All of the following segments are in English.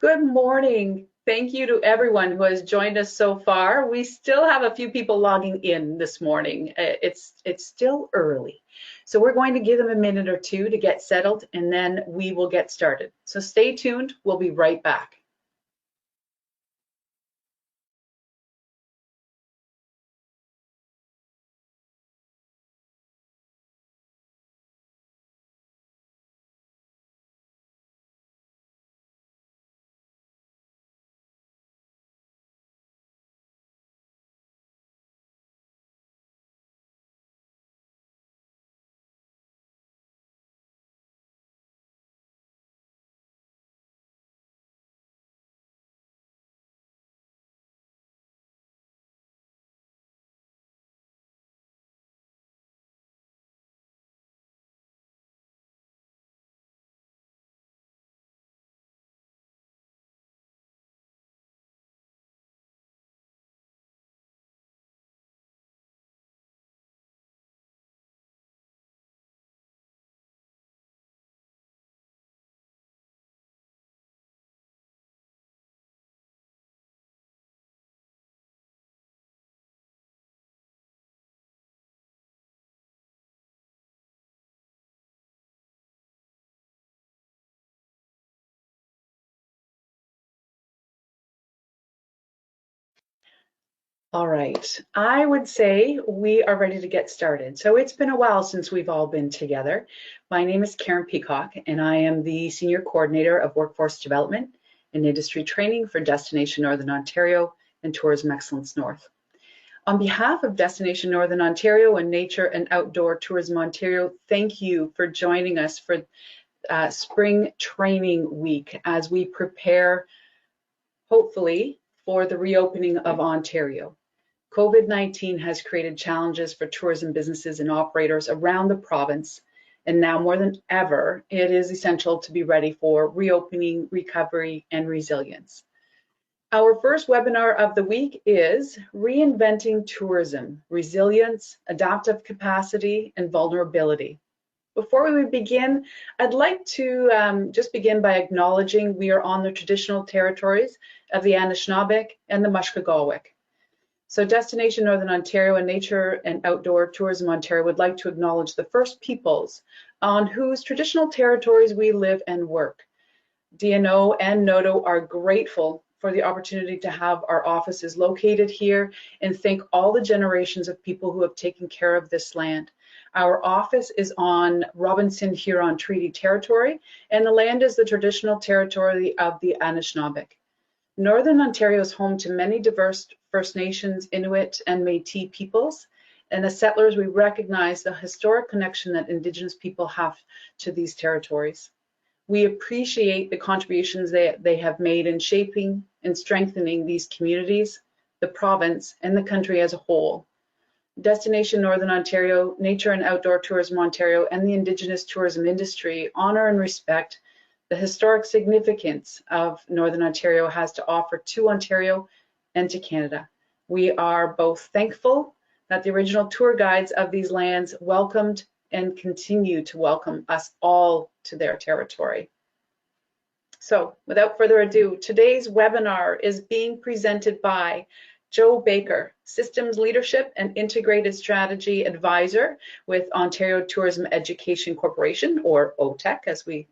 Good morning. Thank you to everyone who has joined us so far. We still have a few people logging in this morning. It's still early. So we're going to give them a minute or two to get settled and then we will get started. So stay tuned. We'll be right back. All right, I would say we are ready to get started. So it's been a while since we've all been together. My name is Karen Peacock, and I am the Senior Coordinator of Workforce Development and Industry Training for Destination Northern Ontario and Tourism Excellence North. On behalf of Destination Northern Ontario and Nature and Outdoor Tourism Ontario, thank you for joining us for Spring Training Week as we prepare, hopefully, for the reopening of Ontario. COVID-19 has created challenges for tourism businesses and operators around the province, and now more than ever, it is essential to be ready for reopening, recovery, and resilience. Our first webinar of the week is Reinventing Tourism, Resilience, Adaptive Capacity, and Vulnerability. Before we begin, I'd like to just begin by acknowledging we are on the traditional territories of the Anishinaabe and the Mushkegowuk. So Destination Northern Ontario and Nature and Outdoor Tourism Ontario would like to acknowledge the First Peoples on whose traditional territories we live and work. DNO and NOTO are grateful for the opportunity to have our offices located here and thank all the generations of people who have taken care of this land. Our office is on Robinson Huron Treaty Territory, and the land is the traditional territory of the Anishinaabe. Northern Ontario is home to many diverse First Nations, Inuit, and Métis peoples, and as settlers, we recognize the historic connection that Indigenous people have to these territories. We appreciate the contributions they have made in shaping and strengthening these communities, the province, and the country as a whole. Destination Northern Ontario, Nature and Outdoor Tourism Ontario, and the Indigenous tourism industry honor and respect the historic significance of Northern Ontario has to offer to Ontario and to Canada. We are both thankful that the original tour guides of these lands welcomed and continue to welcome us all to their territory. So without further ado, today's webinar is being presented by Joe Baker, Systems Leadership and Integrated Strategy Advisor with Ontario Tourism Education Corporation, or OTEC as we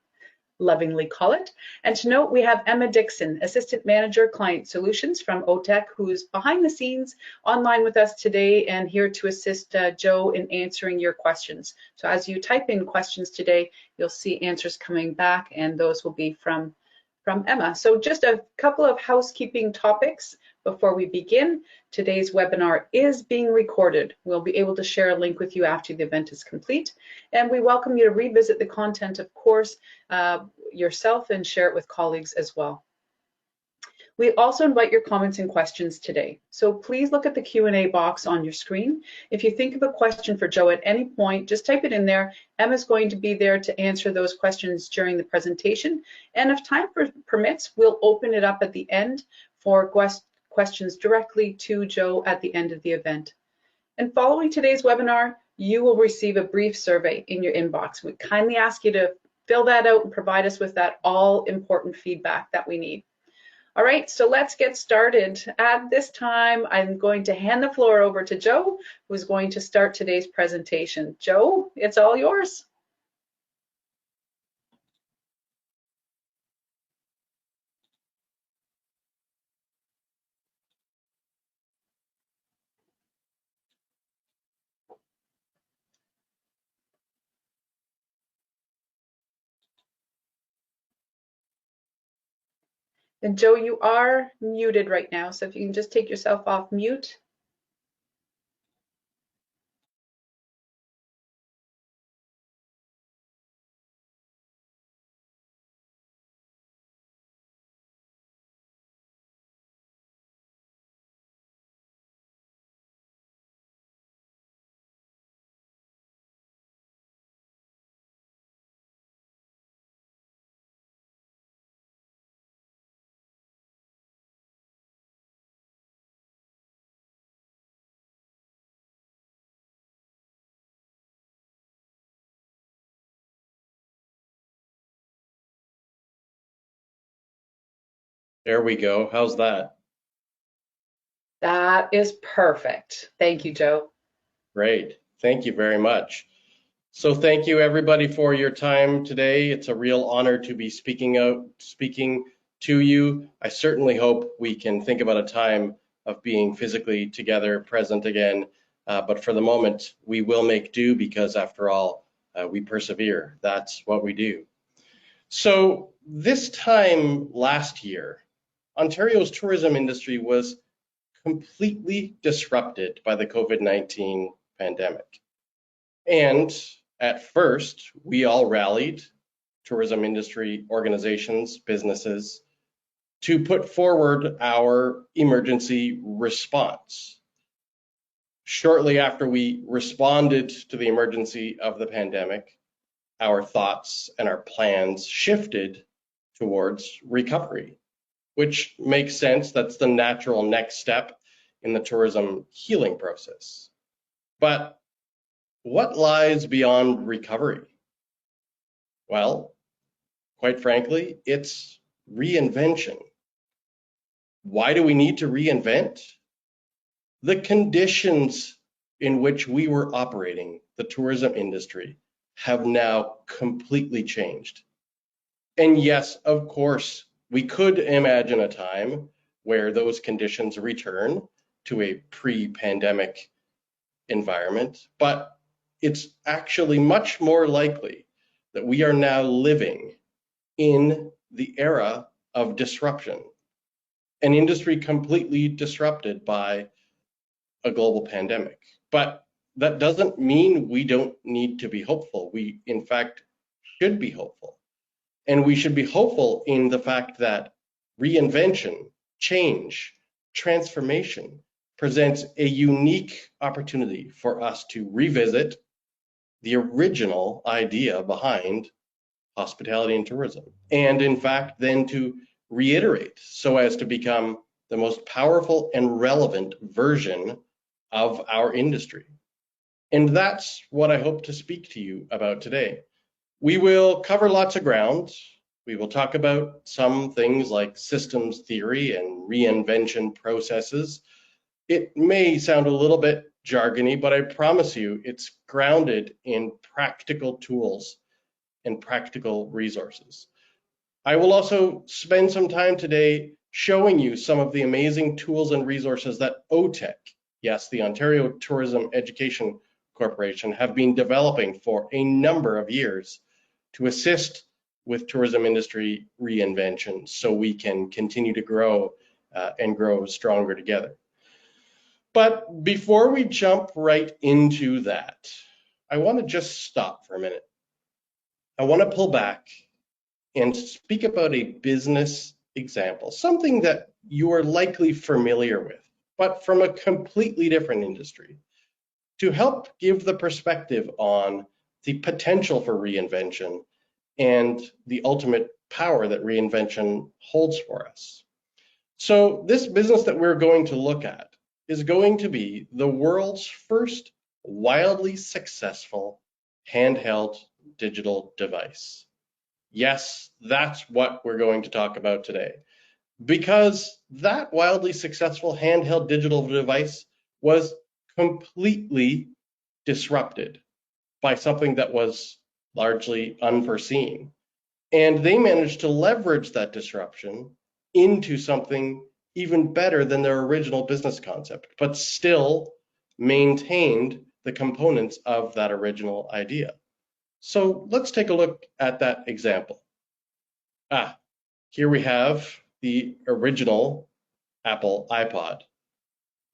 lovingly call it. And to note, we have Emma Dixon, Assistant Manager Client Solutions from OTEC, who's behind the scenes online with us today and here to assist Joe in answering your questions. So as you type in questions today, you'll see answers coming back, and those will be from Emma. So just a couple of housekeeping topics before we begin. Today's webinar is being recorded. We'll be able to share a link with you after the event is complete. And we welcome you to revisit the content, of course, yourself and share it with colleagues as well. We also invite your comments and questions today. So please look at the Q&A box on your screen. If you think of a question for Joe at any point, just type it in there. Emma's going to be there to answer those questions during the presentation. And if time permits, we'll open it up at the end for questions directly to Joe at the end of the event. And following today's webinar, you will receive a brief survey in your inbox. We kindly ask you to fill that out and provide us with that all-important feedback that we need. All right, so let's get started. At this time, I'm going to hand the floor over to Joe, who's going to start today's presentation. Joe, it's all yours. And Joe, you are muted right now, so if you can just take yourself off mute. There we go. How's that? That is perfect. Thank you, Joe. Great. Thank you very much. So thank you everybody for your time today. It's a real honor to be speaking to you. I certainly hope we can think about a time of being physically together, present again. But for the moment, we will make do because after all, we persevere. That's what we do. So this time last year, Ontario's tourism industry was completely disrupted by the COVID-19 pandemic. And at first, we all rallied, tourism industry organizations, businesses, to put forward our emergency response. Shortly after we responded to the emergency of the pandemic, our thoughts and our plans shifted towards recovery, which makes sense. That's the natural next step in the tourism healing process. But what lies beyond recovery? Well, quite frankly, it's reinvention. Why do we need to reinvent? The conditions in which we were operating the tourism industry have now completely changed. And yes, of course, we could imagine a time where those conditions return to a pre-pandemic environment, but it's actually much more likely that we are now living in the era of disruption, an industry completely disrupted by a global pandemic. But that doesn't mean we don't need to be hopeful. We, in fact, should be hopeful. And we should be hopeful in the fact that reinvention, change, transformation presents a unique opportunity for us to revisit the original idea behind hospitality and tourism. And in fact, then to reiterate so as to become the most powerful and relevant version of our industry. And that's what I hope to speak to you about today. We will cover lots of ground. We will talk about some things like systems theory and reinvention processes. It may sound a little bit jargony, but I promise you it's grounded in practical tools and practical resources. I will also spend some time today showing you some of the amazing tools and resources that OTEC, yes, the Ontario Tourism Education Corporation, have been developing for a number of years to assist with tourism industry reinvention so we can continue to grow and grow stronger together. But before we jump right into that, I want to just stop for a minute. I want to pull back and speak about a business example, something that you are likely familiar with, but from a completely different industry, to help give the perspective on the potential for reinvention and the ultimate power that reinvention holds for us. So this business that we're going to look at is going to be the world's first wildly successful handheld digital device. Yes, that's what we're going to talk about today. because that wildly successful handheld digital device was completely disrupted by something that was largely unforeseen. And they managed to leverage that disruption into something even better than their original business concept, but still maintained the components of that original idea. So let's take a look at that example. Ah, here we have the original Apple iPod.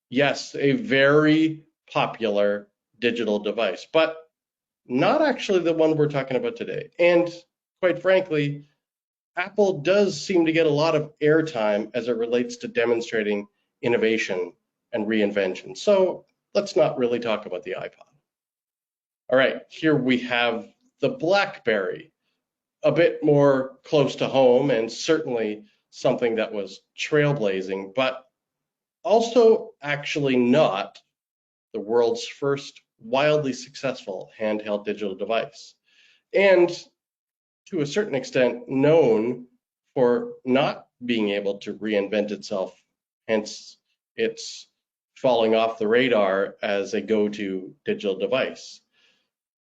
Yes, a very popular digital device, but not actually the one we're talking about today. And quite frankly, Apple does seem to get a lot of airtime as it relates to demonstrating innovation and reinvention. So let's not really talk about the iPod. All right, here we have the BlackBerry, a bit more close to home and certainly something that was trailblazing, but also actually not the world's first wildly successful handheld digital device. And to a certain extent, known for not being able to reinvent itself, hence it's falling off the radar as a go-to digital device.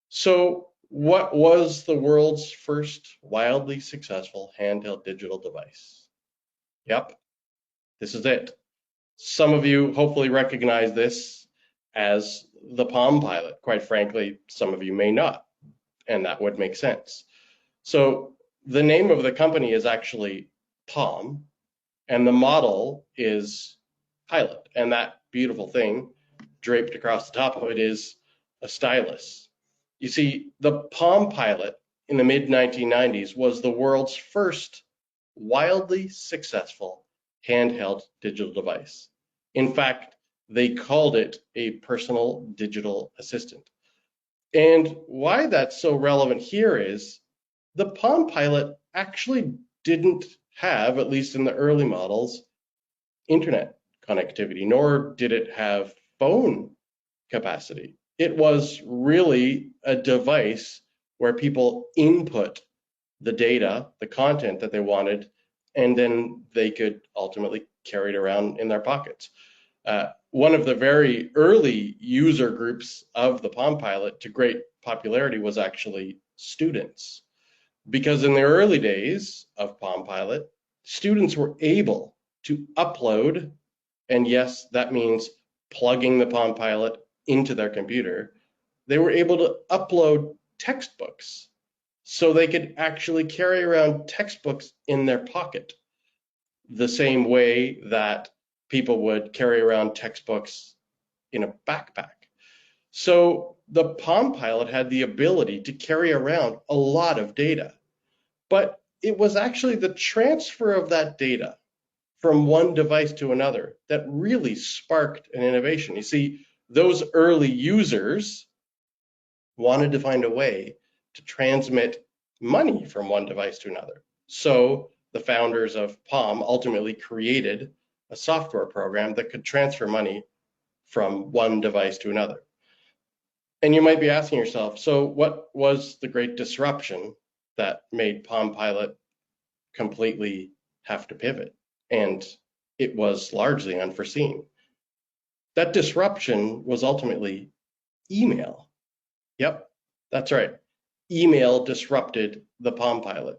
So, what was the world's first wildly successful handheld digital device? Yep, this is it. Some of you hopefully recognize this as the Palm Pilot. Quite frankly, some of you may not, and that would make sense. So the name of the company is actually Palm, and the model is Pilot. And that beautiful thing draped across the top of it is a stylus. You see, the Palm Pilot in the mid 1990s was the world's first wildly successful handheld digital device. In fact, they called it a personal digital assistant. And why that's so relevant here is the Palm Pilot actually didn't have, at least in the early models, internet connectivity, nor did it have phone capacity. It was really a device where people input the data, the content that they wanted, and then they could ultimately carry it around in their pockets. One of the very early user groups of the Palm Pilot to great popularity was actually students, because in the early days of Palm Pilot, students were able to upload, and yes, that means plugging the Palm Pilot into their computer. They were able to upload textbooks so they could actually carry around textbooks in their pocket, the same way that people would carry around textbooks in a backpack. So the Palm Pilot had the ability to carry around a lot of data, but it was actually the transfer of that data from one device to another that really sparked an innovation. You see, those early users wanted to find a way to transmit money from one device to another. So the founders of Palm ultimately created a software program that could transfer money from one device to another. And you might be asking yourself, so what was the great disruption that made Palm Pilot completely have to pivot? And it was largely unforeseen. That disruption was ultimately email. Yep, that's right. Email disrupted the Palm Pilot.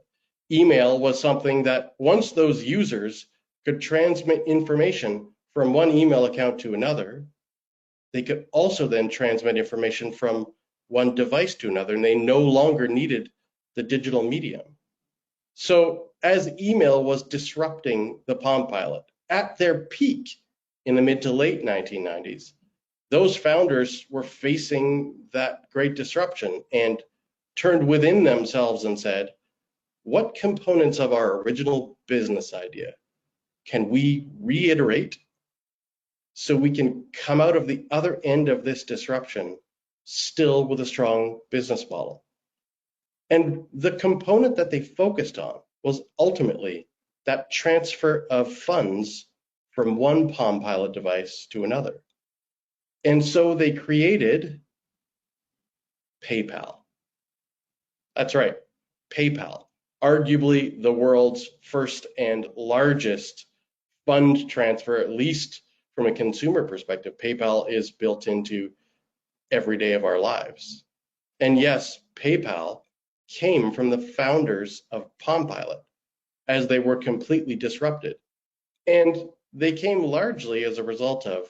Email was something that once those users could transmit information from one email account to another, they could also then transmit information from one device to another, and they no longer needed the digital medium. So as email was disrupting the Palm Pilot at their peak in the mid to late 1990s, those founders were facing that great disruption and turned within themselves and said, what components of our original business idea can we reiterate so we can come out of the other end of this disruption still with a strong business model? And the component that they focused on was ultimately that transfer of funds from one Palm Pilot device to another. And so they created PayPal. That's right, PayPal, arguably the world's first and largest fund transfer, at least from a consumer perspective, PayPal is built into every day of our lives. And yes, PayPal came from the founders of Palm Pilot as they were completely disrupted. And they came largely as a result of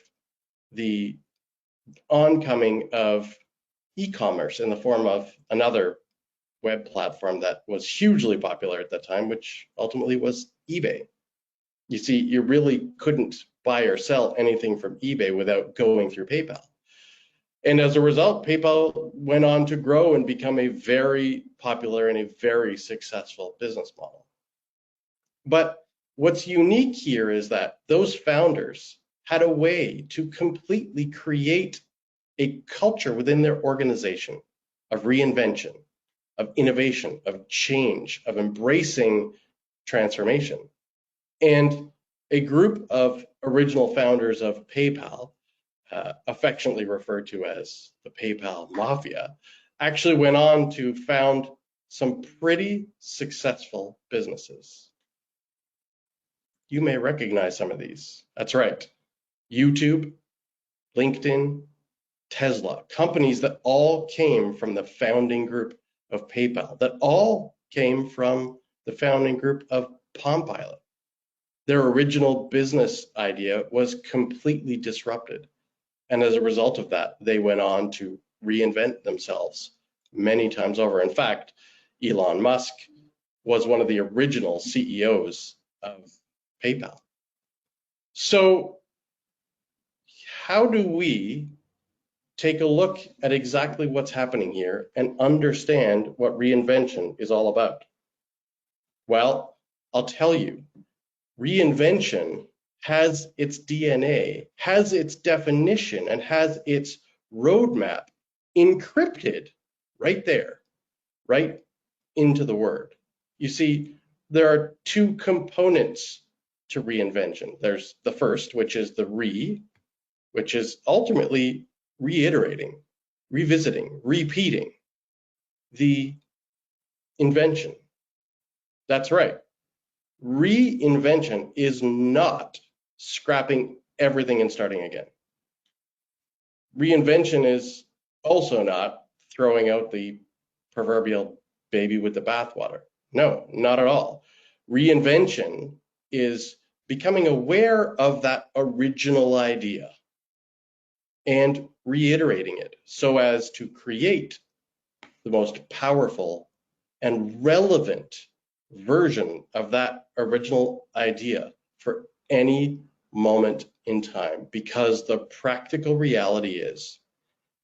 the oncoming of e-commerce in the form of another web platform that was hugely popular at that time, which ultimately was eBay. You see, you really couldn't buy or sell anything from eBay without going through PayPal. And as a result, PayPal went on to grow and become a very popular and a very successful business model. But what's unique here is that those founders had a way to completely create a culture within their organization of reinvention, of innovation, of change, of embracing transformation. And a group of original founders of PayPal, affectionately referred to as the PayPal Mafia, actually went on to found some pretty successful businesses. You may recognize some of these. That's right. YouTube, LinkedIn, Tesla, companies that all came from the founding group of PayPal, that all came from the founding group of Palm Pilot. Their original business idea was completely disrupted. And as a result of that, they went on to reinvent themselves many times over. In fact, Elon Musk was one of the original CEOs of PayPal. So how do we take a look at exactly what's happening here and understand what reinvention is all about? Well, I'll tell you, reinvention has its DNA, has its definition, and has its roadmap encrypted right there, right into the word. You see, there are two components to reinvention. There's the first, which is the which is ultimately reiterating, revisiting, repeating the invention. That's right. Reinvention is not scrapping everything and starting again. Reinvention is also not throwing out the proverbial baby with the bathwater. No, not at all. Reinvention is becoming aware of that original idea and reiterating it so as to create the most powerful and relevant version of that original idea for any moment in time, because the practical reality is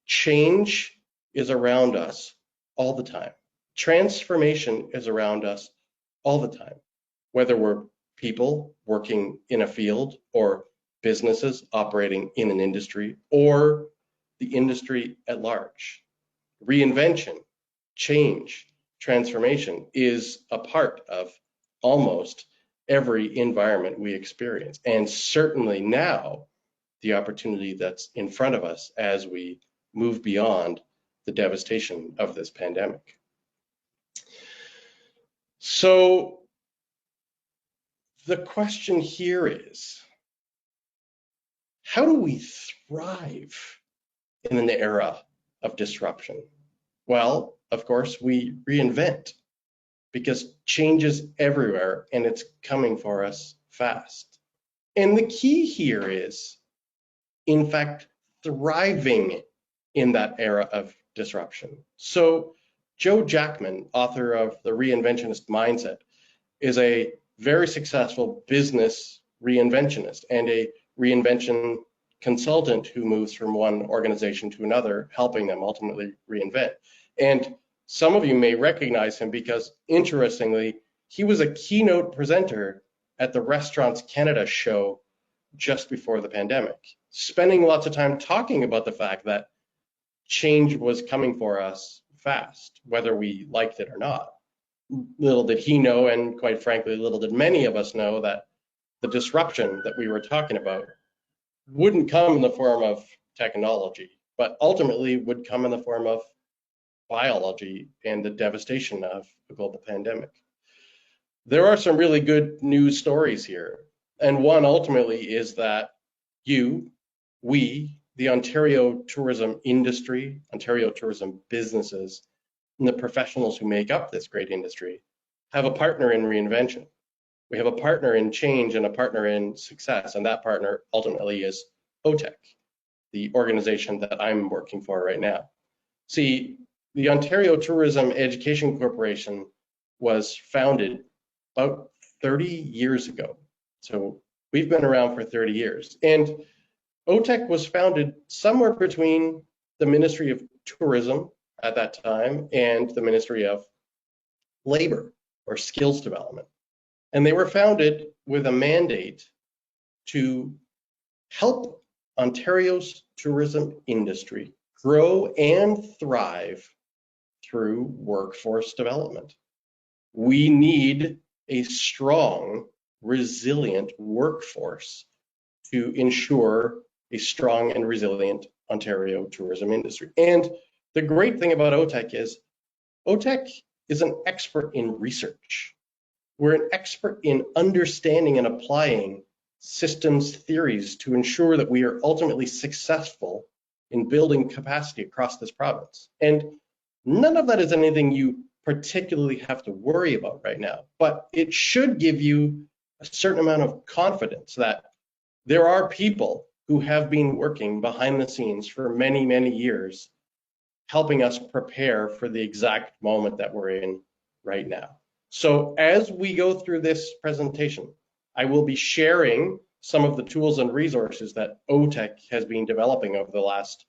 change is around us all the time. Transformation is around us all the time, whether we're people working in a field or businesses operating in an industry or the industry at large. Reinvention, change, transformation is a part of almost every environment we experience, and certainly now the opportunity that's in front of us as we move beyond the devastation of this pandemic. So the question here is, how do we thrive in an era of disruption? Well, of course, we reinvent, because change is everywhere and it's coming for us fast. And the key here is, in fact, thriving in that era of disruption. So Joe Jackman, author of The Reinventionist Mindset, is a very successful business reinventionist and a reinvention consultant who moves from one organization to another, helping them ultimately reinvent. And some of you may recognize him because, interestingly, he was a keynote presenter at the Restaurants Canada show just before the pandemic, spending lots of time talking about the fact that change was coming for us fast, whether we liked it or not. Little did he know, and quite frankly, little did many of us know, that the disruption that we were talking about wouldn't come in the form of technology, but ultimately would come in the form of biology and the devastation of the global pandemic. There are some really good news stories here. And one ultimately is that we, the Ontario tourism industry, Ontario tourism businesses, and the professionals who make up this great industry have a partner in reinvention. We have a partner in change and a partner in success, and that partner ultimately is OTEC, the organization that I'm working for right now. See, the Ontario Tourism Education Corporation was founded about 30 years ago. So we've been around for 30 years. And OTEC was founded somewhere between the Ministry of Tourism at that time and the Ministry of Labor or Skills Development. And they were founded with a mandate to help Ontario's tourism industry grow and thrive through workforce development. We need a strong, resilient workforce to ensure a strong and resilient Ontario tourism industry. And the great thing about OTEC is an expert in research. We're an expert in understanding and applying systems theories to ensure that we are ultimately successful in building capacity across this province. And none of that is anything you particularly have to worry about right now, but it should give you a certain amount of confidence that there are people who have been working behind the scenes for many, many years, helping us prepare for the exact moment that we're in right now. So as we go through this presentation, I will be sharing some of the tools and resources that OTEC has been developing over the last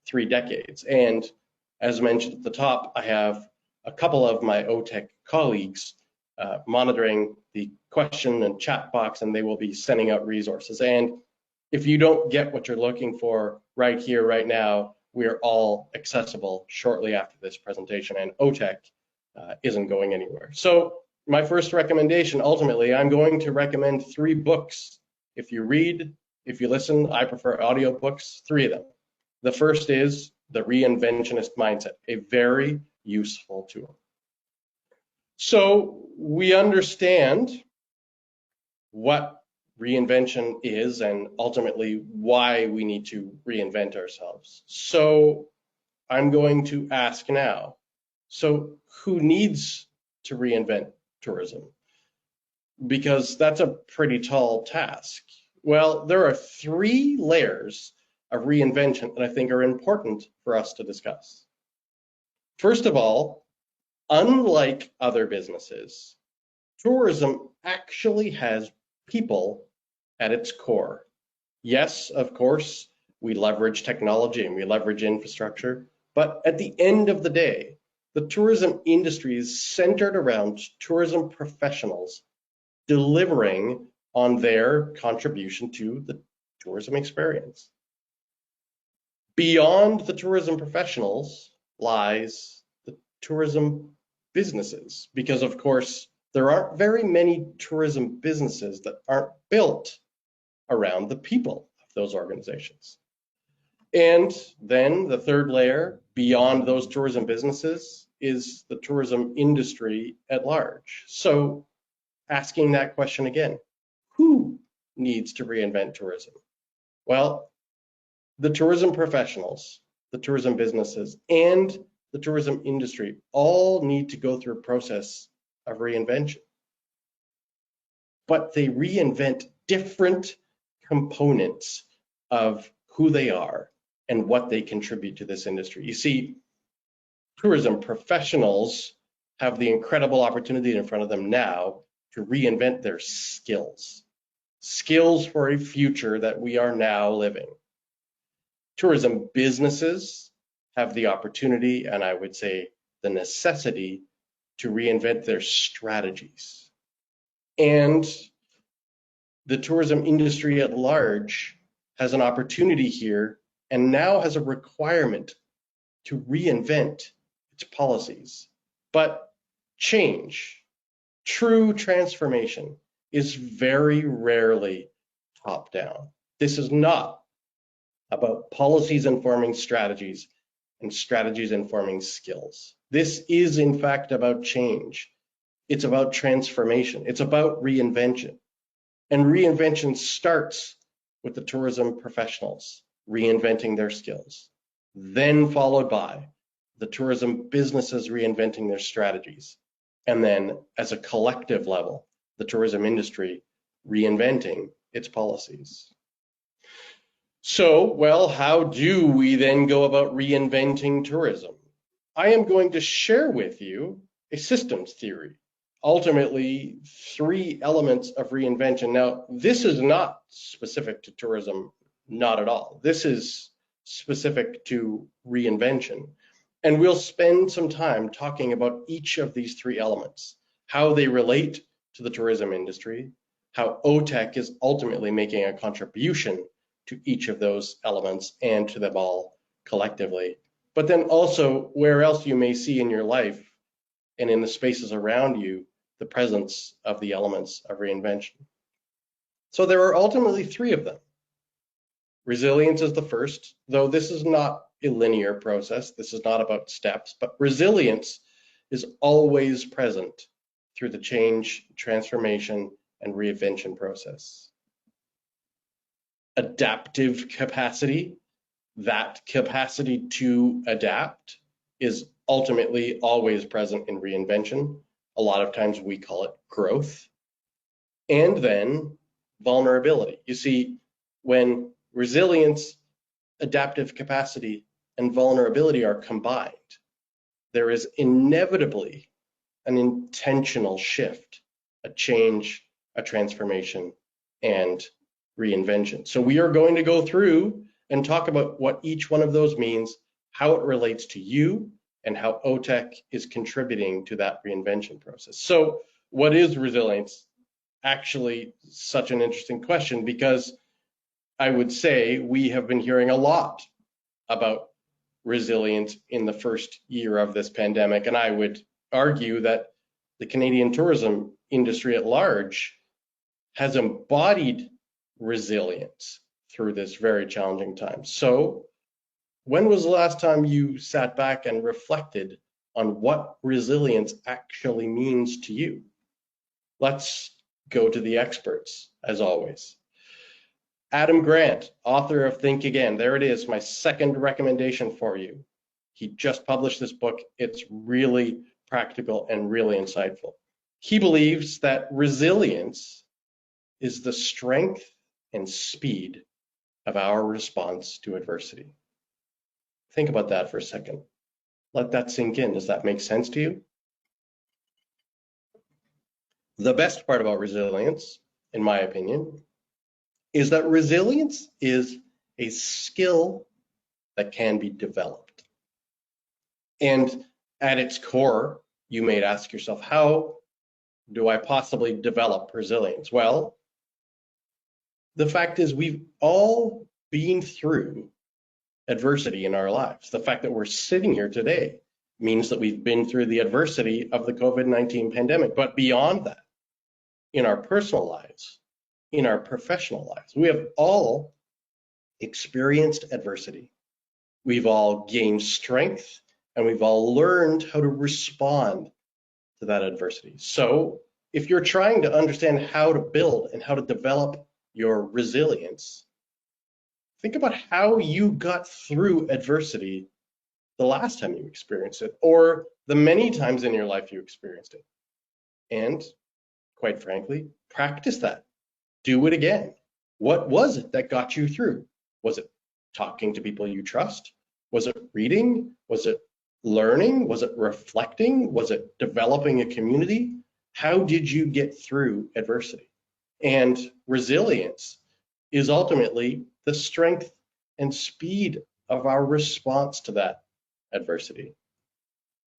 3 decades. And as mentioned at the top, I have a couple of my OTEC colleagues monitoring the question and chat box, and they will be sending out resources. And if you don't get what you're looking for right here, right now, we are all accessible shortly after this presentation, and OTEC isn't going anywhere. So my first recommendation, ultimately, I'm going to recommend 3 books. If you read, if you listen, I prefer audiobooks, 3 of them. The first is The Reinventionist Mindset, a very useful tool. So we understand what reinvention is and ultimately why we need to reinvent ourselves. So I'm going to ask now, so who needs to reinvent tourism? Because that's a pretty tall task. Well, there are 3 layers of reinvention that I think are important for us to discuss. First of all, unlike other businesses, tourism actually has people at its core. Yes, of course, we leverage technology and we leverage infrastructure, but at the end of the day, the tourism industry is centered around tourism professionals delivering on their contribution to the tourism experience. Beyond the tourism professionals lies the tourism businesses, because of course, there aren't very many tourism businesses that aren't built around the people of those organizations. And then the third layer, beyond those tourism businesses, is the tourism industry at large. So asking that question again, who needs to reinvent tourism? Well, the tourism professionals, the tourism businesses, and the tourism industry all need to go through a process of reinvention. But they reinvent different components of who they are and what they contribute to this industry. You see, tourism professionals have the incredible opportunity in front of them now to reinvent their skills for a future that we are now living. Tourism businesses have the opportunity, and I would say the necessity, to reinvent their strategies. And the tourism industry at large has an opportunity here and now has a requirement to reinvent its policies. But change, true transformation, is very rarely top down. This is not about policies informing strategies and strategies informing skills. This is in fact about change. It's about transformation. It's about reinvention. And reinvention starts with the tourism professionals reinventing their skills, then followed by the tourism businesses reinventing their strategies, and then as a collective level, the tourism industry reinventing its policies. So, well, how do we then go about reinventing tourism? I am going to share with you a systems theory, ultimately 3 elements of reinvention. Now, this is not specific to tourism, not at all. This is specific to reinvention. And we'll spend some time talking about each of these 3 elements, how they relate to the tourism industry, how OTEC is ultimately making a contribution to each of those elements and to them all collectively. But then also where else you may see in your life and in the spaces around you the presence of the elements of reinvention. So there are ultimately 3 of them. Resilience is the first, though this is not a linear process. This is not about steps, but resilience is always present through the change, transformation, and reinvention process. Adaptive capacity, that capacity to adapt, is ultimately always present in reinvention. A lot of times we call it growth. And then vulnerability. You see, when resilience, adaptive capacity, and vulnerability are combined, there is inevitably an intentional shift, a change, a transformation, and reinvention. So we are going to go through and talk about what each one of those means, how it relates to you, and how OTEC is contributing to that reinvention process. So what is resilience? Actually, such an interesting question, because I would say we have been hearing a lot about resilience in the first year of this pandemic, and I would argue that the Canadian tourism industry at large has embodied resilience through this very challenging time. So, when was the last time you sat back and reflected on what resilience actually means to you? Let's go to the experts, as always. Adam Grant, author of Think Again. There it is, my second recommendation for you. He just published this book. It's really practical and really insightful. He believes that resilience is the strength and speed of our response to adversity. Think about that for a second. Let that sink in. Does that make sense to you? The best part about resilience, in my opinion, is that resilience is a skill that can be developed. And at its core, you may ask yourself, how do I possibly develop resilience? Well, the fact is we've all been through adversity in our lives. The fact that we're sitting here today means that we've been through the adversity of the COVID-19 pandemic. But beyond that, in our personal lives, in our professional lives, we have all experienced adversity. We've all gained strength, and we've all learned how to respond to that adversity. So if you're trying to understand how to build and how to develop your resilience, think about how you got through adversity the last time you experienced it, or the many times in your life you experienced it. And quite frankly, practice that. Do it again. What was it that got you through? Was it talking to people you trust? Was it reading? Was it learning? Was it reflecting? Was it developing a community? How did you get through adversity? And resilience is ultimately the strength and speed of our response to that adversity.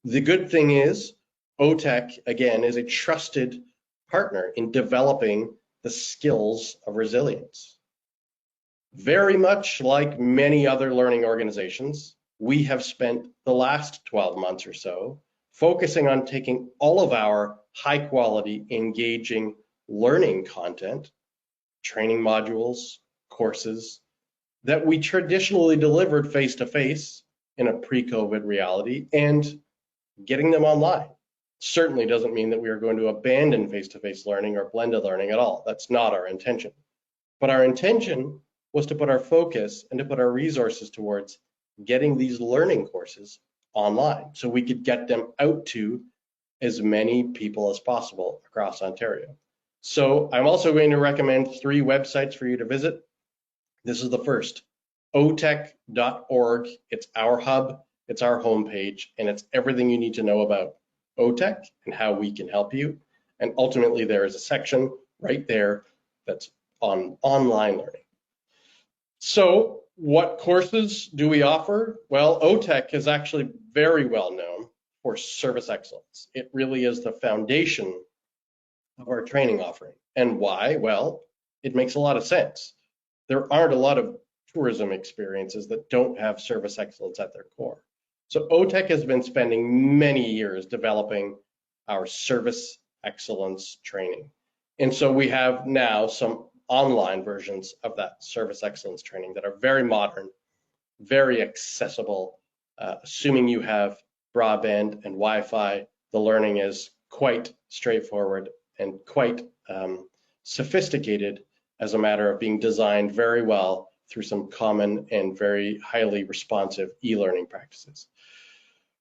The good thing is, OTEC, again, is a trusted partner in developing the skills of resilience. Very much like many other learning organizations, we have spent the last 12 months or so focusing on taking all of our high quality, engaging learning content, training modules, courses that we traditionally delivered face to face in a pre-COVID reality and getting them online. certainly doesn't mean that we are going to abandon face-to-face learning or blended learning at all. That's not our intention. But our intention was to put our focus and to put our resources towards getting these learning courses online so we could get them out to as many people as possible across Ontario. So I'm also going to recommend 3 websites for you to visit. This is the first, otech.org. It's our hub, it's our homepage, and it's everything you need to know about OTech and how we can help you. And ultimately, there is a section right there that's on online learning. So what courses do we offer? Well, OTech is actually very well known for service excellence. It really is the foundation of our training offering. And why? Well, it makes a lot of sense. There aren't a lot of tourism experiences that don't have service excellence at their core. So OTech has been spending many years developing our service excellence training. And so we have now some online versions of that service excellence training that are very modern, very accessible. Assuming you have broadband and Wi-Fi, the learning is quite straightforward and quite sophisticated as a matter of being designed very well through some common and very highly responsive e-learning practices.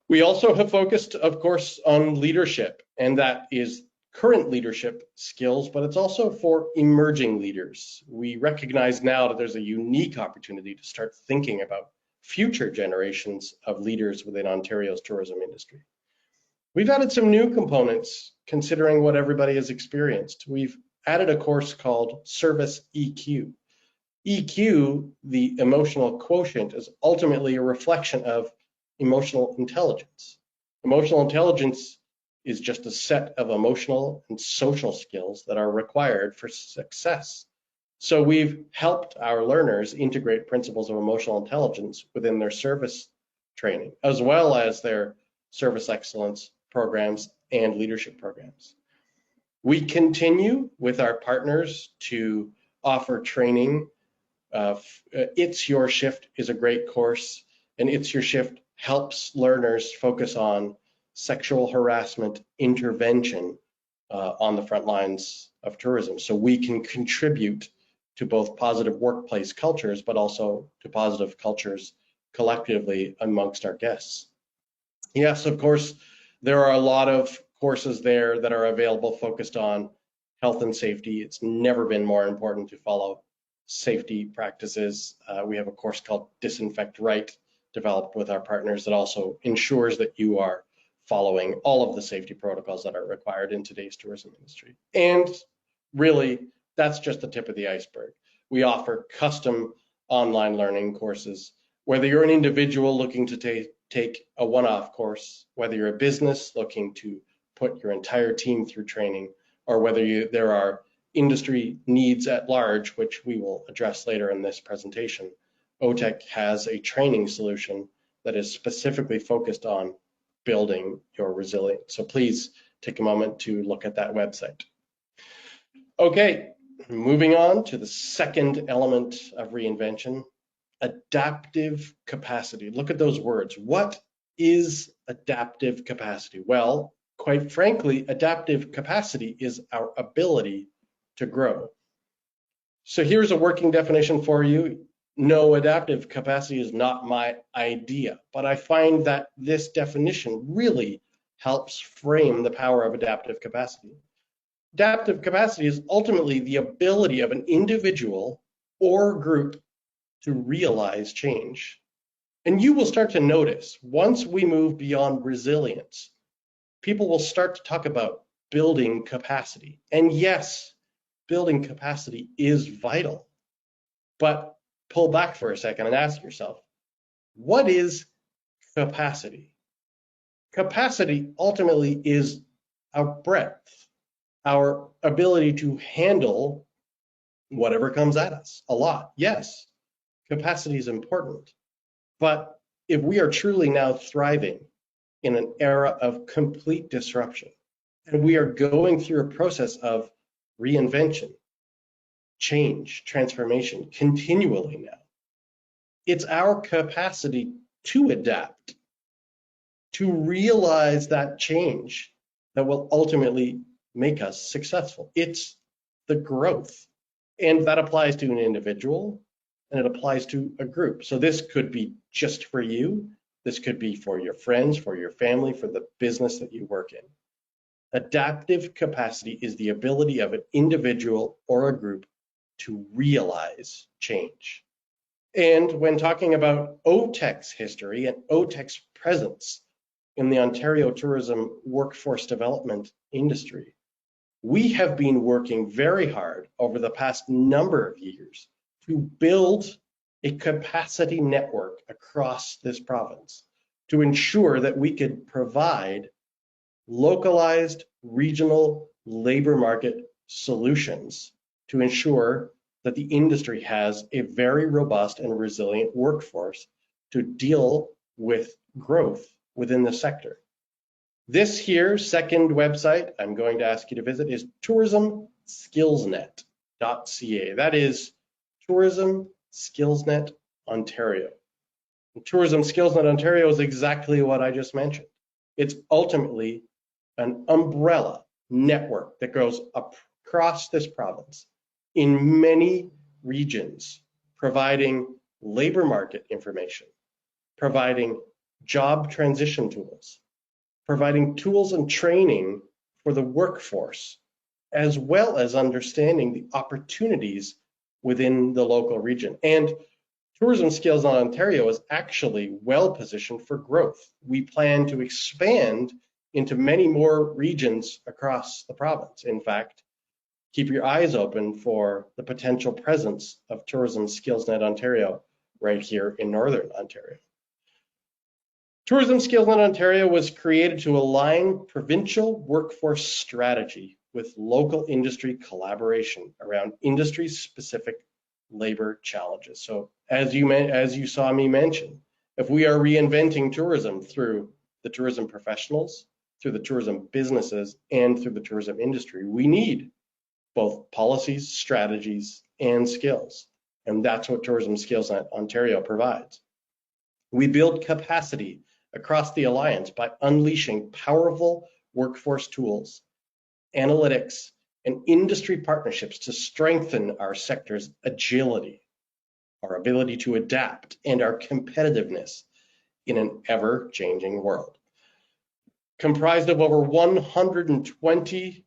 We also have focused, of course, on leadership, and that is current leadership skills, but it's also for emerging leaders. We recognize now that there's a unique opportunity to start thinking about future generations of leaders within Ontario's tourism industry. We've added some new components considering what everybody has experienced. We've added a course called Service EQ. EQ, the emotional quotient, is ultimately a reflection of emotional intelligence. Emotional intelligence is just a set of emotional and social skills that are required for success. So we've helped our learners integrate principles of emotional intelligence within their service training, as well as their service excellence programs and leadership programs. We continue with our partners to offer training. It's Your Shift is a great course, and It's Your Shift helps learners focus on sexual harassment intervention on the front lines of tourism. So we can contribute to both positive workplace cultures, but also to positive cultures collectively amongst our guests. Yes, of course, there are a lot of courses there that are available focused on health and safety. It's never been more important to follow safety practices. We have a course called Disinfect Right, developed with our partners, that also ensures that you are following all of the safety protocols that are required in today's tourism industry. And really, that's just the tip of the iceberg. We offer custom online learning courses, whether you're an individual looking to take a one-off course, whether you're a business looking to put your entire team through training, or whether there are industry needs at large, which we will address later in this presentation. OTech has a training solution that is specifically focused on building your resilience. So please take a moment to look at that website. Okay, moving on to the second element of reinvention, adaptive capacity. Look at those words. What is adaptive capacity? Well, quite frankly, adaptive capacity is our ability to grow. So here's a working definition for you. No, adaptive capacity is not my idea, but I find that this definition really helps frame the power of adaptive capacity. Adaptive capacity is ultimately the ability of an individual or group to realize change. And you will start to notice, once we move beyond resilience, people will start to talk about building capacity. And yes, building capacity is vital, but pull back for a second and ask yourself, what is capacity? Capacity ultimately is our breadth, our ability to handle whatever comes at us. A lot, yes, capacity is important, but if we are truly now thriving in an era of complete disruption, and we are going through a process of reinvention, change, transformation continually now, it's our capacity to adapt, to realize that change, that will ultimately make us successful. It's the growth. And that applies to an individual and it applies to a group. So this could be just for you. This could be for your friends, for your family, for the business that you work in. Adaptive capacity is the ability of an individual or a group to realize change. And when talking about OTEC's history and OTEC's presence in the Ontario tourism workforce development industry, we have been working very hard over the past number of years to build a capacity network across this province to ensure that we could provide localized regional labor market solutions to ensure that the industry has a very robust and resilient workforce to deal with growth within the sector. This here second website I'm going to ask you to visit is tourismskillsnet.ca. That is Tourism Skillsnet Ontario. And Tourism Skillsnet Ontario is exactly what I just mentioned. It's ultimately an umbrella network that goes across this province in many regions, providing labor market information, providing job transition tools, providing tools and training for the workforce, as well as understanding the opportunities within the local region. And Tourism Skills in Ontario is actually well positioned for growth. We plan to expand into many more regions across the province. In fact, keep your eyes open for the potential presence of Tourism SkillsNet Ontario right here in Northern Ontario. Tourism SkillsNet Ontario was created to align provincial workforce strategy with local industry collaboration around industry-specific labor challenges. So as you saw me mention, if we are reinventing tourism through the tourism professionals, through the tourism businesses, and through the tourism industry, we need both policies, strategies, and skills. And that's what Tourism SkillsNet Ontario provides. We build capacity across the Alliance by unleashing powerful workforce tools, analytics, and industry partnerships to strengthen our sector's agility, our ability to adapt, and our competitiveness in an ever-changing world. Comprised of over 120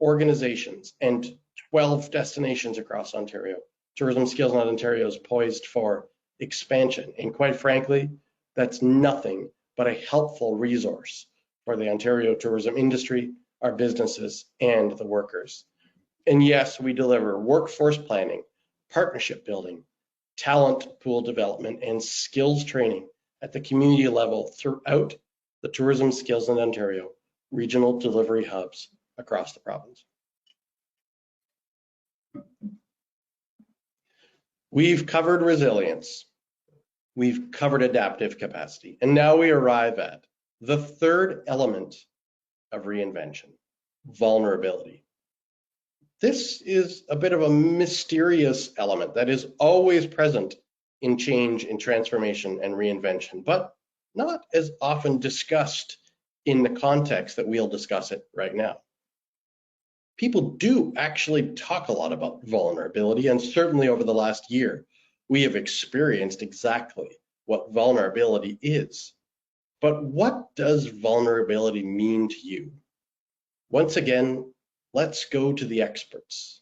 organizations and 12 destinations across Ontario, Tourism SkillsNet Ontario is poised for expansion. And quite frankly, that's nothing but a helpful resource for the Ontario tourism industry, our businesses, and the workers. And yes, we deliver workforce planning, partnership building, talent pool development, and skills training at the community level throughout the Tourism Skills in Ontario regional delivery hubs across the province. We've covered resilience. We've covered adaptive capacity. And now we arrive at the third element of reinvention, vulnerability. This is a bit of a mysterious element that is always present in change, in transformation, and reinvention, but not as often discussed in the context that we'll discuss it right now. People do actually talk a lot about vulnerability, and certainly over the last year, we have experienced exactly what vulnerability is. But what does vulnerability mean to you? Once again, let's go to the experts.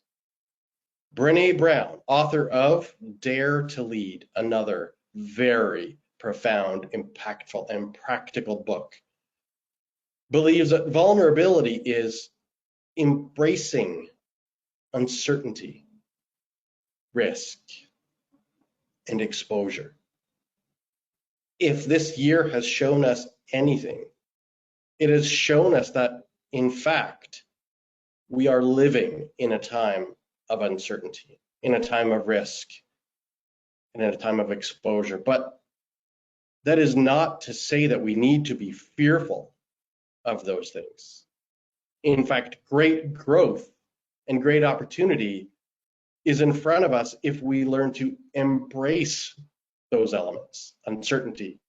Brené Brown, author of Dare to Lead, another very profound, impactful, and practical book, believes that vulnerability is embracing uncertainty, risk, and exposure. If this year has shown us anything, it has shown us that, in fact, we are living in a time of uncertainty, in a time of risk, and in a time of exposure. But that is not to say that we need to be fearful of those things. In fact, great growth and great opportunity is in front of us if we learn to embrace those elements: uncertainty,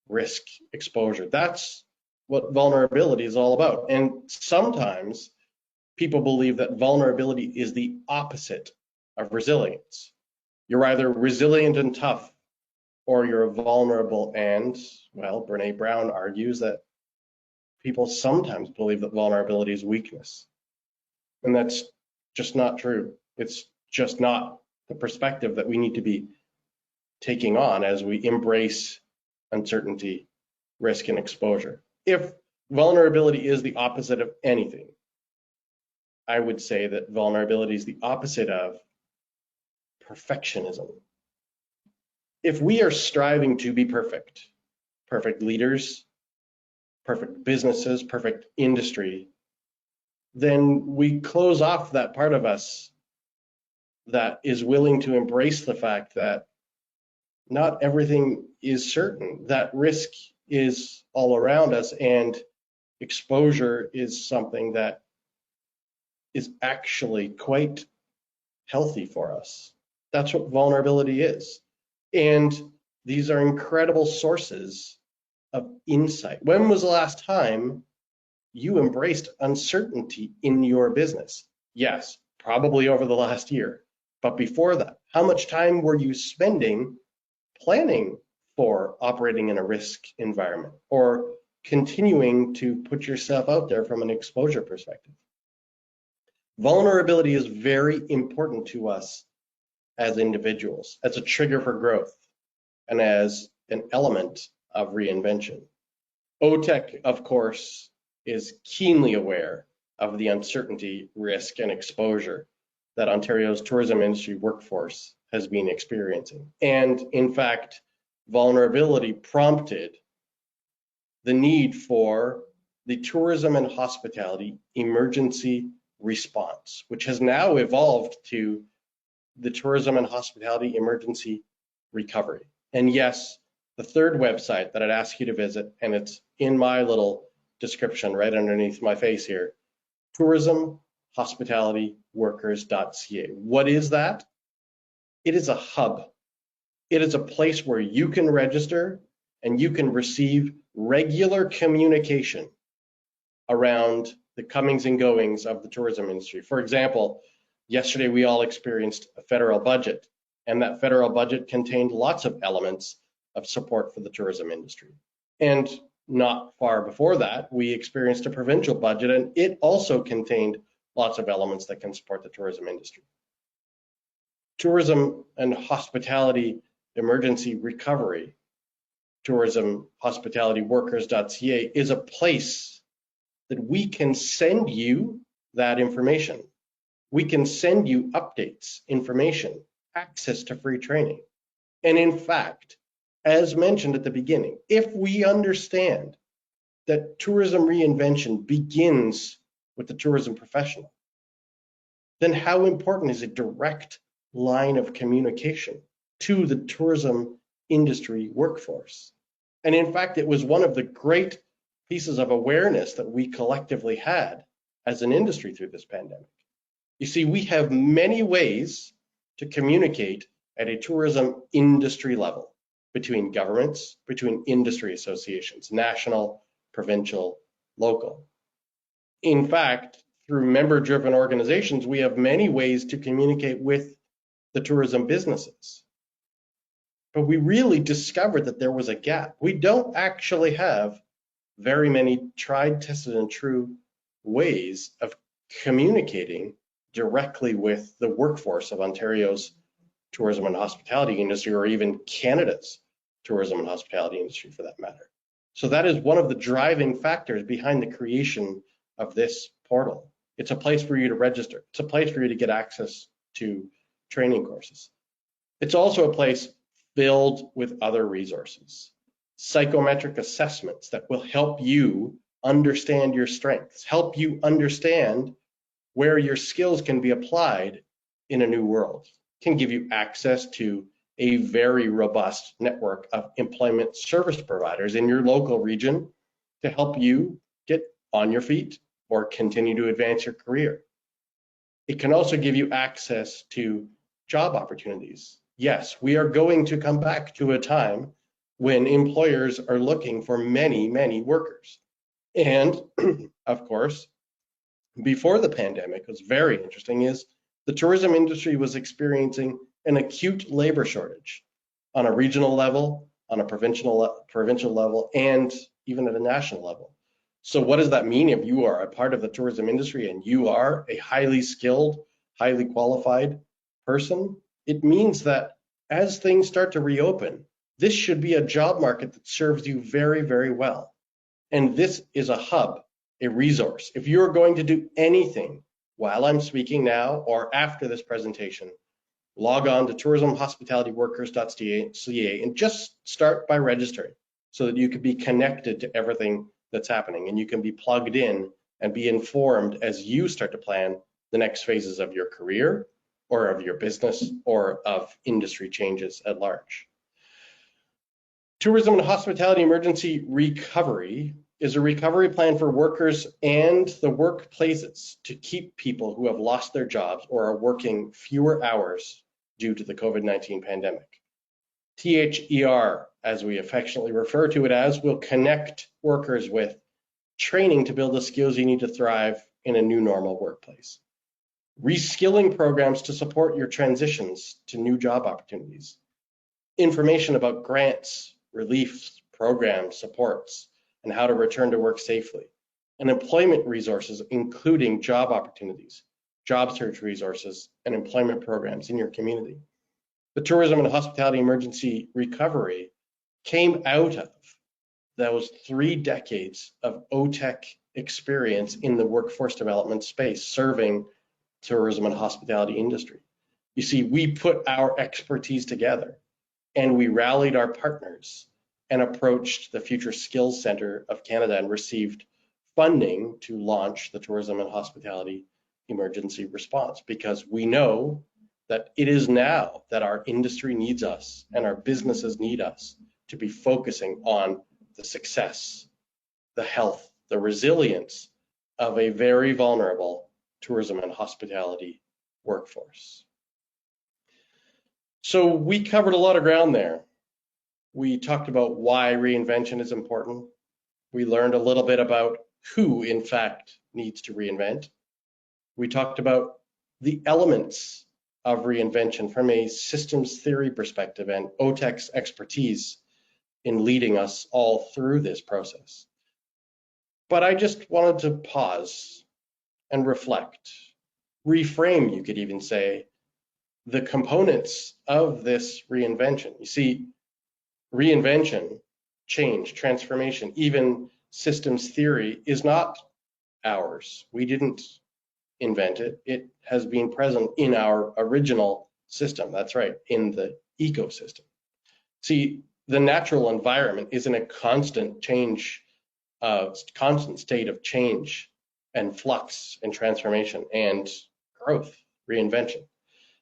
risk, exposure. That's what vulnerability is all about. And sometimes people believe that vulnerability is the opposite of resilience. You're either resilient and tough, or you're vulnerable and, well, Brene Brown argues that people sometimes believe that vulnerability is weakness. And that's just not true. It's just not the perspective that we need to be taking on as we embrace uncertainty, risk, and exposure. If vulnerability is the opposite of anything, I would say that vulnerability is the opposite of perfectionism. If we are striving to be perfect, perfect leaders, perfect businesses, perfect industry, then we close off that part of us that is willing to embrace the fact that not everything is certain, that risk is all around us, and exposure is something that is actually quite healthy for us. That's what vulnerability is. And these are incredible sources of insight. When was the last time you embraced uncertainty in your business? Yes, probably over the last year. But before that, how much time were you spending planning for operating in a risk environment or continuing to put yourself out there from an exposure perspective? Vulnerability is very important to us as individuals, as a trigger for growth, and as an element of reinvention. OTEC, of course, is keenly aware of the uncertainty, risk, and exposure that Ontario's tourism industry workforce has been experiencing. And in fact, vulnerability prompted the need for the tourism and hospitality emergency response, which has now evolved to the tourism and hospitality emergency recovery. And yes, the third website that I'd ask you to visit, and it's in my little description right underneath my face here, tourismhospitalityworkers.ca. What is that? It is a hub. It is a place where you can register and you can receive regular communication around the comings and goings of the tourism industry. For example, yesterday we all experienced a federal budget, and that federal budget contained lots of elements of support for the tourism industry. And not far before that, we experienced a provincial budget, and it also contained lots of elements that can support the tourism industry. Tourism and hospitality emergency recovery, tourismhospitalityworkers.ca, is a place that we can send you that information. We can send you updates, information, access to free training. And in fact, as mentioned at the beginning, if we understand that tourism reinvention begins with the tourism professional, then how important is a direct line of communication to the tourism industry workforce? And in fact, it was one of the great pieces of awareness that we collectively had as an industry through this pandemic. You see, we have many ways to communicate at a tourism industry level between governments, between industry associations, national, provincial, local. In fact, through member-driven organizations, we have many ways to communicate with the tourism businesses. But we really discovered that there was a gap. We don't actually have very many tried, tested, and true ways of communicating directly with the workforce of Ontario's tourism and hospitality industry, or even Canada's tourism and hospitality industry for that matter. So that is one of the driving factors behind the creation of this portal. It's a place for you to register. It's a place for you to get access to training courses. It's also a place filled with other resources, psychometric assessments that will help you understand your strengths, help you understand where your skills can be applied in a new world, can give you access to a very robust network of employment service providers in your local region to help you get on your feet or continue to advance your career. It can also give you access to job opportunities. Yes, we are going to come back to a time when employers are looking for many, many workers. And of course, before the pandemic, was very interesting, is the tourism industry was experiencing an acute labor shortage on a regional level, on a provincial level, and even at a national level. So what does that mean if you are a part of the tourism industry and you are a highly skilled, highly qualified person? It means that as things start to reopen, this should be a job market that serves you very, very well. And this is a hub, a resource. If you're going to do anything while I'm speaking now or after this presentation, log on to tourismhospitalityworkers.ca and just start by registering so that you can be connected to everything that's happening and you can be plugged in and be informed as you start to plan the next phases of your career or of your business or of industry changes at large. Tourism and Hospitality Emergency Recovery is a recovery plan for workers and the workplaces to keep people who have lost their jobs or are working fewer hours due to the COVID-19 pandemic. THER, as we affectionately refer to it as, will connect workers with training to build the skills you need to thrive in a new normal workplace. Reskilling programs to support your transitions to new job opportunities. Information about grants, relief programs, supports, and how to return to work safely. And employment resources, including job opportunities, job search resources, and employment programs in your community. The Tourism and Hospitality Emergency Recovery came out of those 3 decades of OTEC experience in the workforce development space, serving tourism and hospitality industry. You see, we put our expertise together and we rallied our partners and approached the Future Skills Centre of Canada and received funding to launch the Tourism and Hospitality Emergency Response, because we know that it is now that our industry needs us and our businesses need us to be focusing on the success, the health, the resilience of a very vulnerable tourism and hospitality workforce. So we covered a lot of ground there. We talked about why reinvention is important. We learned a little bit about who, in fact, needs to reinvent. We talked about the elements of reinvention from a systems theory perspective and OTEC's expertise in leading us all through this process. But I just wanted to pause and reflect, reframe, you could even say, the components of this reinvention. You see, reinvention, change, transformation, even systems theory is not ours. We didn't invent it. It has been present in our original system. That's right, in the ecosystem. See, the natural environment is in a constant change, constant state of change and flux and transformation and growth, reinvention.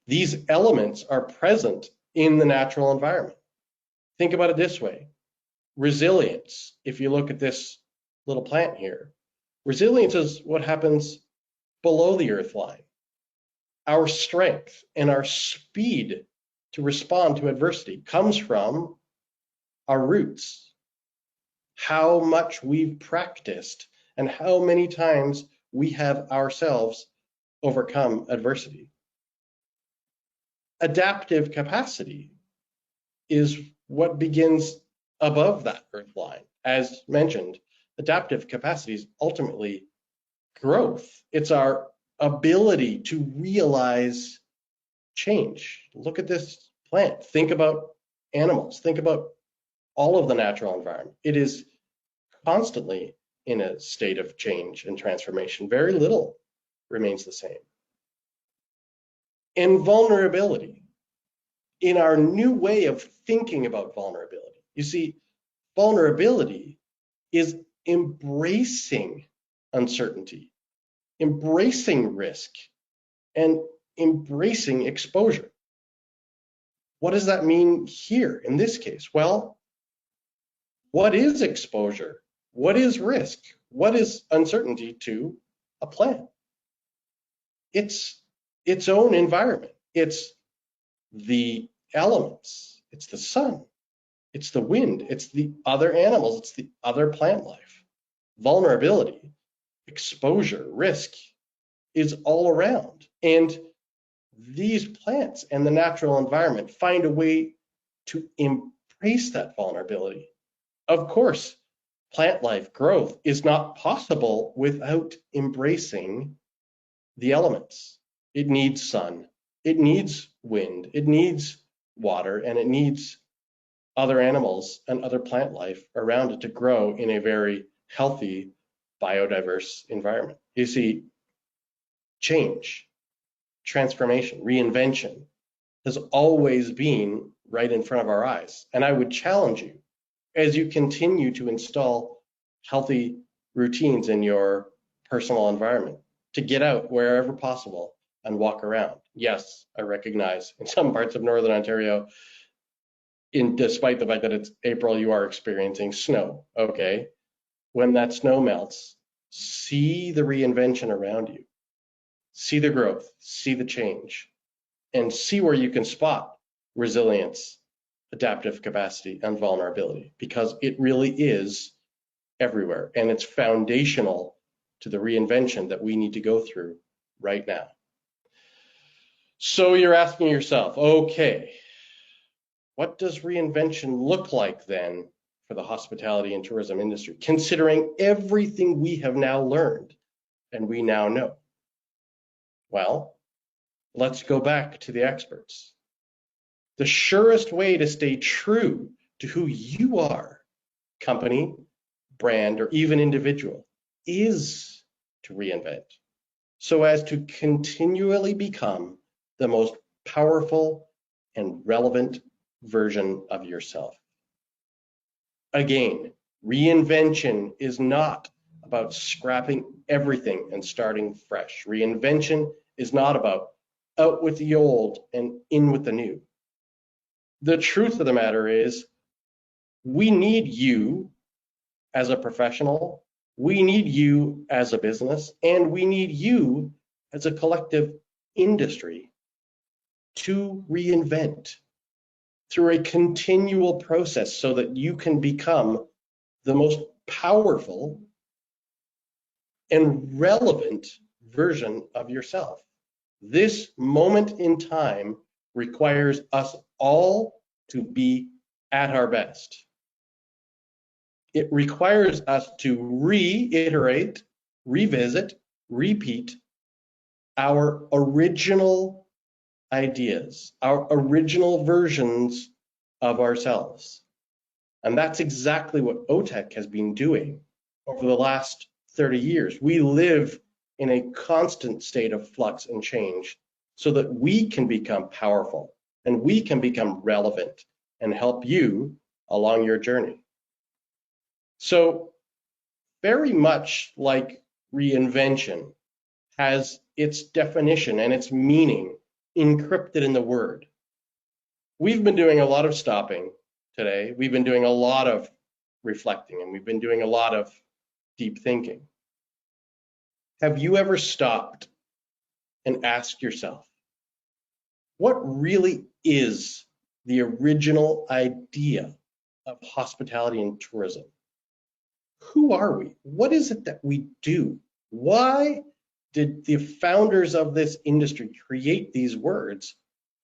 These elements are present in the natural environment. Think about it this way. Resilience, if you look at this little plant here, resilience is what happens below the earth line. Our strength and our speed to respond to adversity comes from our roots, how much we've practiced and how many times we have ourselves overcome adversity. Adaptive capacity is what begins above that earth line. As mentioned, adaptive capacity is ultimately growth. It's our ability to realize change. Look at this plant. Think about animals. Think about all of the natural environment. It is constantly in a state of change and transformation. Very little remains the same. And vulnerability, in our new way of thinking about vulnerability. You see, vulnerability is embracing uncertainty, embracing risk, and embracing exposure. What does that mean here in this case? Well, what is exposure? What is risk? What is uncertainty to a plant? It's its own environment. It's the elements. It's the sun. It's the wind. It's the other animals. It's the other plant life. vulnerability, exposure, risk is all around. And these plants and the natural environment find a way to embrace that vulnerability. Of course, plant life growth is not possible without embracing the elements. It needs sun, it needs wind, it needs water, and it needs other animals and other plant life around it to grow in a very healthy, biodiverse environment. You see, change, transformation, reinvention has always been right in front of our eyes. And I would challenge you, as you continue to install healthy routines in your personal environment, to get out wherever possible and walk around. Yes, I recognize in some parts of Northern Ontario, despite the fact that it's April, you are experiencing snow. Okay, when that snow melts, see the reinvention around you, see the growth, see the change, and see where you can spot resilience, adaptive capacity, and vulnerability, because it really is everywhere, and it's foundational to the reinvention that we need to go through right now. So you're asking yourself, okay, what does reinvention look like then for the hospitality and tourism industry, considering everything we have now learned and we now know? Well, let's go back to the experts. The surest way to stay true to who you are, company, brand, or even individual, is to reinvent so as to continually become the most powerful and relevant version of yourself. Again, reinvention is not about scrapping everything and starting fresh. Reinvention is not about out with the old and in with the new. The truth of the matter is, we need you as a professional, we need you as a business, and we need you as a collective industry to reinvent through a continual process so that you can become the most powerful and relevant version of yourself. This moment in time requires us all to be at our best. It requires us to reiterate, revisit, repeat our original ideas, our original versions of ourselves. And that's exactly what OTEC has been doing over the last 30 years. We live in a constant state of flux and change so that we can become powerful and we can become relevant and help you along your journey. So very much like reinvention has its definition and its meaning encrypted in the word. We've been doing a lot of stopping today. We've been doing a lot of reflecting, and we've been doing a lot of deep thinking. Have you ever stopped and asked yourself, what really is the original idea of hospitality and tourism? Who are we? What is it that we do? Why did the founders of this industry create these words,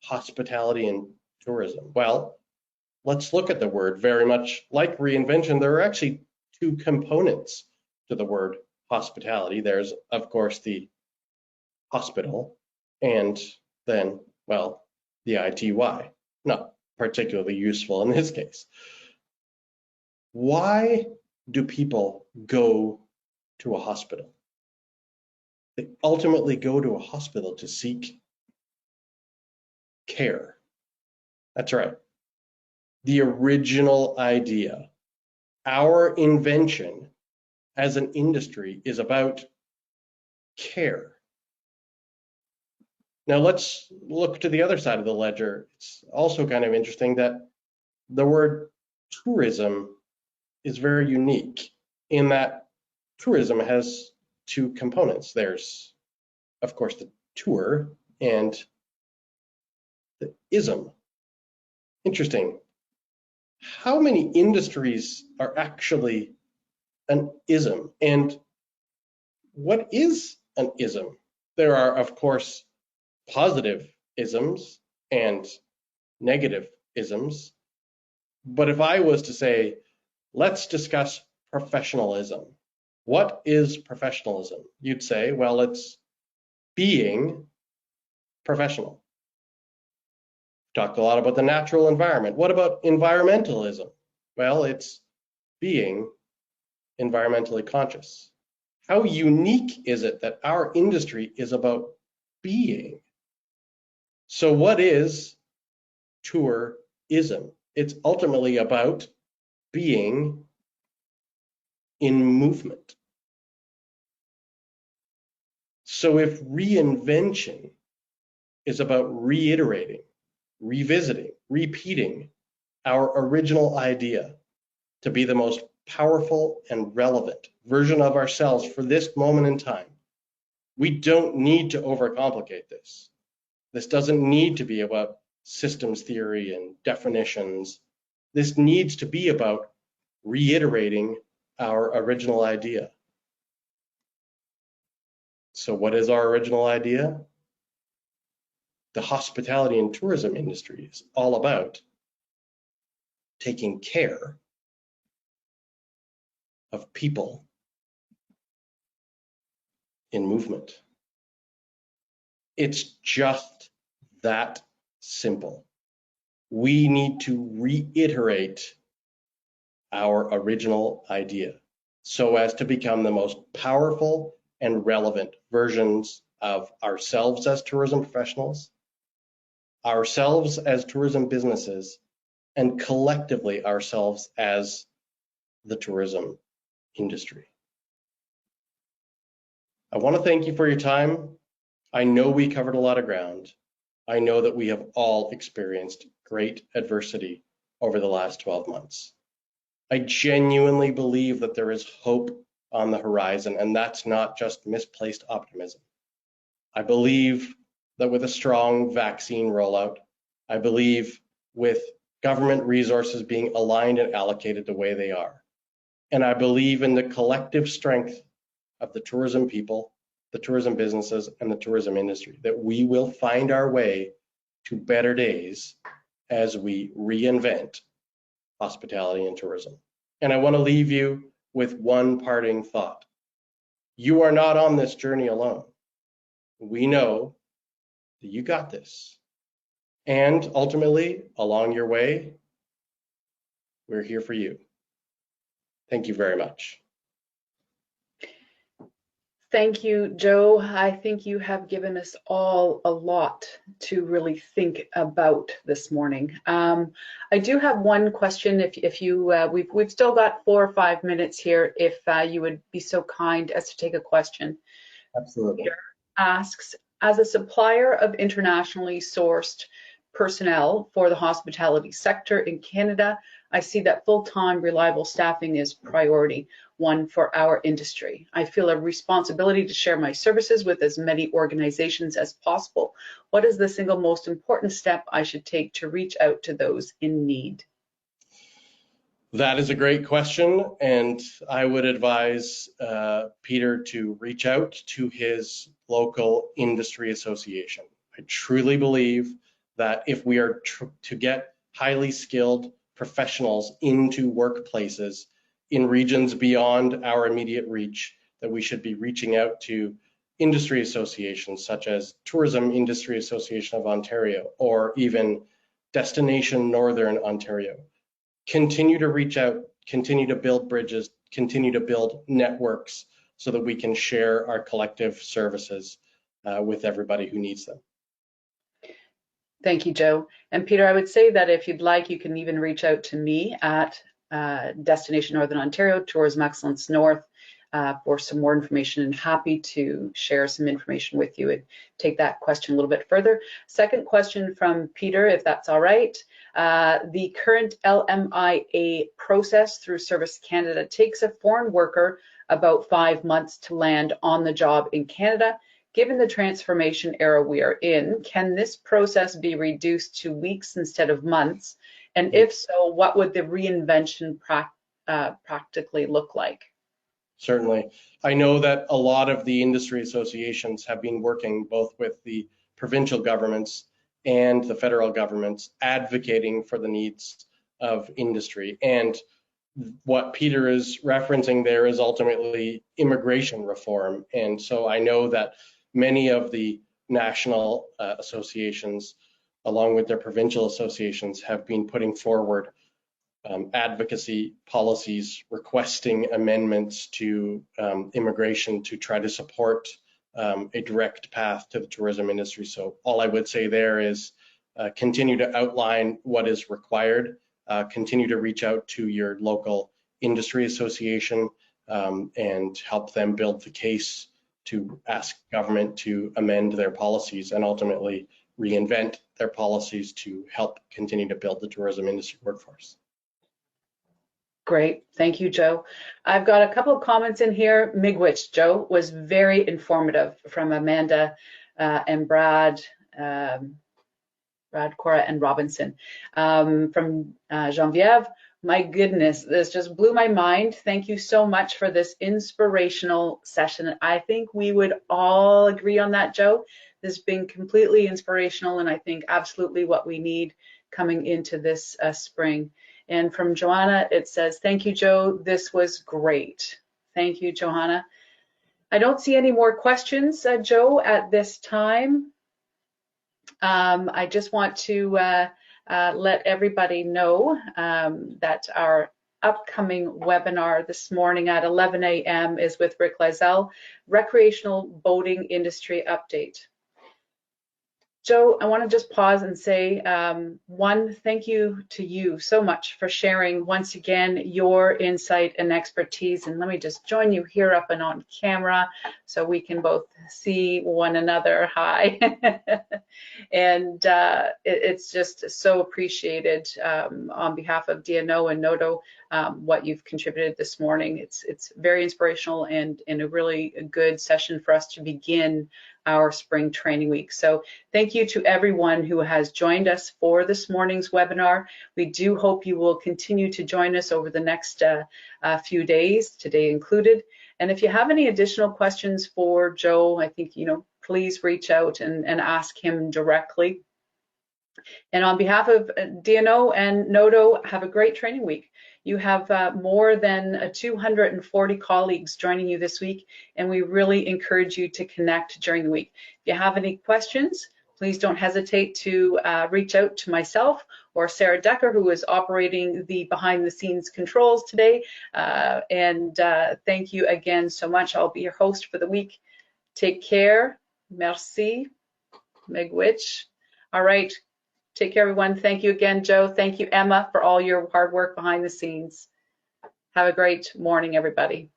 hospitality and tourism? Well, let's look at the word. Very much like reinvention, there are actually two components to the word hospitality. There's, of course, the hospital, and then, well, the ITY. Not particularly useful in this case. Why do people go to a hospital? They ultimately go to a hospital to seek care. That's right. The original idea, our invention as an industry, is about care. Now let's look to the other side of the ledger. It's also kind of interesting that the word tourism is very unique in that tourism has two components. There's, of course, the tour and the ism. Interesting. How many industries are actually an ism. And what is an ism? There are, of course, positive isms and negative isms. But if I was to say, let's discuss professionalism, what is professionalism? You'd say, well, it's being professional. Talked a lot about the natural environment. What about environmentalism? Well, it's being environmentally conscious. How unique is it that our industry is about being? So what is tourism? It's ultimately about being in movement. So if reinvention is about reiterating, revisiting, repeating our original idea to be the most powerful and relevant version of ourselves for this moment in time, we don't need to overcomplicate this. This doesn't need to be about systems theory and definitions. This needs to be about reiterating our original idea. So what is our original idea? The hospitality and tourism industry is all about taking care of people in movement. It's just that simple. We need to reiterate our original idea so as to become the most powerful and relevant versions of ourselves as tourism professionals, ourselves as tourism businesses, and collectively ourselves as the tourism industry. I want to thank you for your time. I know we covered a lot of ground. I know that we have all experienced great adversity over the last 12 months. I genuinely believe that there is hope on the horizon, and that's not just misplaced optimism. I believe that with a strong vaccine rollout, I believe with government resources being aligned and allocated the way they are, and I believe in the collective strength of the tourism people, the tourism businesses, and the tourism industry, that we will find our way to better days as we reinvent hospitality and tourism. And I want to leave you with one parting thought. You are not on this journey alone. We know that you got this. And ultimately, along your way, we're here for you. Thank you very much. Thank you, Joe. I think you have given us all a lot to really think about this morning. I do have one question. If you, we've still got 4 or 5 minutes here. If you would be so kind as to take a question. Absolutely. Peter asks, as a supplier of internationally sourced personnel for the hospitality sector in Canada, I see that full-time reliable staffing is priority one for our industry. I feel a responsibility to share my services with as many organizations as possible. What is the single most important step I should take to reach out to those in need? That is a great question, and I would advise Peter to reach out to his local industry association. I truly believe that if we are to get highly skilled professionals into workplaces in regions beyond our immediate reach, that we should be reaching out to industry associations such as Tourism Industry Association of Ontario or even Destination Northern Ontario. Continue to reach out, continue to build bridges, continue to build networks so that we can share our collective services with everybody who needs them. Thank you, Joe. And Peter, I would say that if you'd like, you can even reach out to me at Destination Northern Ontario, Tourism Excellence North, for some more information, and happy to share some information with you and take that question a little bit further. Second question from Peter, if that's all right. The current LMIA process through Service Canada takes a foreign worker about 5 months to land on the job in Canada. Given the transformation era we are in, can this process be reduced to weeks instead of months? And if so, what would the reinvention practically look like? certainly. I know that a lot of the industry associations have been working both with the provincial governments and the federal governments advocating for the needs of industry. And what Peter is referencing there is ultimately immigration reform. And so I know that many of the national associations, along with their provincial associations, have been putting forward advocacy policies requesting amendments to immigration to try to support a direct path to the tourism industry. So all I would say there is continue to outline what is required, continue to reach out to your local industry association and help them build the case to ask government to amend their policies and ultimately reinvent their policies to help continue to build the tourism industry workforce. Great, thank you, Joe. I've got a couple of comments in here. Miigwech, Joe, was very informative from Amanda and Brad, Cora, and Robinson. From Genevieve, my goodness, this just blew my mind. Thank you so much for this inspirational session. I think we would all agree on that, Joe. This has been completely inspirational, and I think absolutely what we need coming into this spring. And from Joanna, it says, thank you, Joe. This was great. Thank you, Johanna. I don't see any more questions, Joe, at this time. I just want to let everybody know that our upcoming webinar this morning at 11 a.m. is with Rick Lizell, Recreational Boating Industry Update. Joe, I want to just pause and say, one, thank you to you so much for sharing once again your insight and expertise. And let me just join you here up and on camera so we can both see one another. Hi. And it's just so appreciated on behalf of DNO and NODO, what you've contributed this morning. It's very inspirational and a really good session for us to begin our spring training week. So thank you to everyone who has joined us for this morning's webinar. We do hope you will continue to join us over the next few days, today included. And if you have any additional questions for Joe, I think, please reach out and ask him directly. And on behalf of DNO and NODO, have a great training week. You have more than 240 colleagues joining you this week, and we really encourage you to connect during the week. If you have any questions, please don't hesitate to reach out to myself or Sarah Decker, who is operating the behind-the-scenes controls today. Thank you again so much. I'll be your host for the week. Take care. Merci. Miigwech. All right. Take care, everyone. Thank you again, Joe. Thank you, Emma, for all your hard work behind the scenes. Have a great morning, everybody.